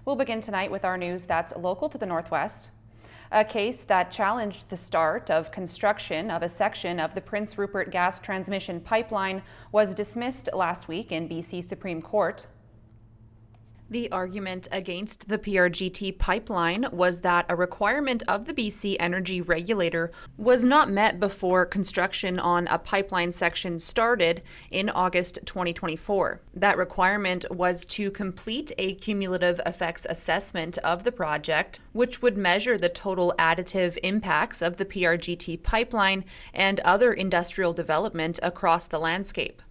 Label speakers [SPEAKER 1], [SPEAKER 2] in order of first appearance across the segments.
[SPEAKER 1] We'll begin tonight with our news that's local to the Northwest. A case that challenged the start of construction of a section of the Prince Rupert gas transmission pipeline was dismissed last week in BC Supreme Court. The argument against the PRGT pipeline was that a requirement of the BC Energy Regulator was not met before construction on a pipeline section started in August 2024. That requirement was to complete a cumulative effects assessment of the project, which would measure the total additive impacts of the PRGT pipeline and other industrial development across the landscape.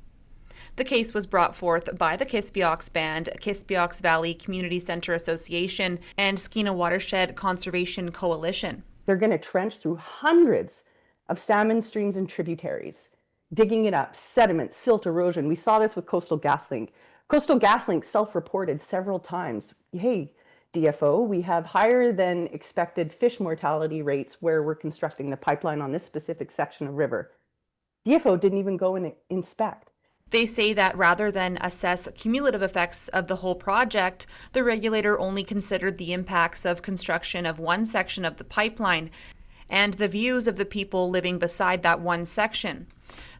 [SPEAKER 1] The case was brought forth by the Kispiox Band, Kispiox Valley Community Center Association, and Skeena Watershed Conservation Coalition.
[SPEAKER 2] They're going to trench through hundreds of salmon streams and tributaries, digging it up, sediment, silt erosion. We saw this with Coastal GasLink. Coastal GasLink self-reported several times, hey, DFO, we have higher than expected fish mortality rates where we're constructing the pipeline on this specific section of river. DFO didn't even go and inspect.
[SPEAKER 1] They say that rather than assess cumulative effects of the whole project, the regulator only considered the impacts of construction of one section of the pipeline and the views of the people living beside that one section.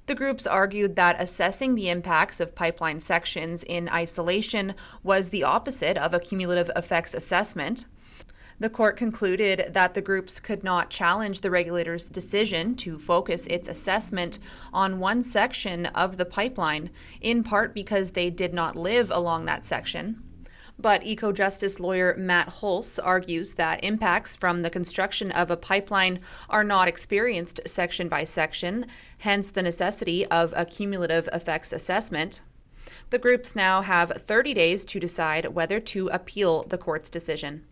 [SPEAKER 1] The groups argued that assessing the impacts of pipeline sections in isolation was the opposite of a cumulative effects assessment. The court concluded that the groups could not challenge the regulator's decision to focus its assessment on one section of the pipeline, in part because they did not live along that section. But eco-justice lawyer Matt Hulse argues that impacts from the construction of a pipeline are not experienced section by section, hence the necessity of a cumulative effects assessment. The groups now have 30 days to decide whether to appeal the court's decision.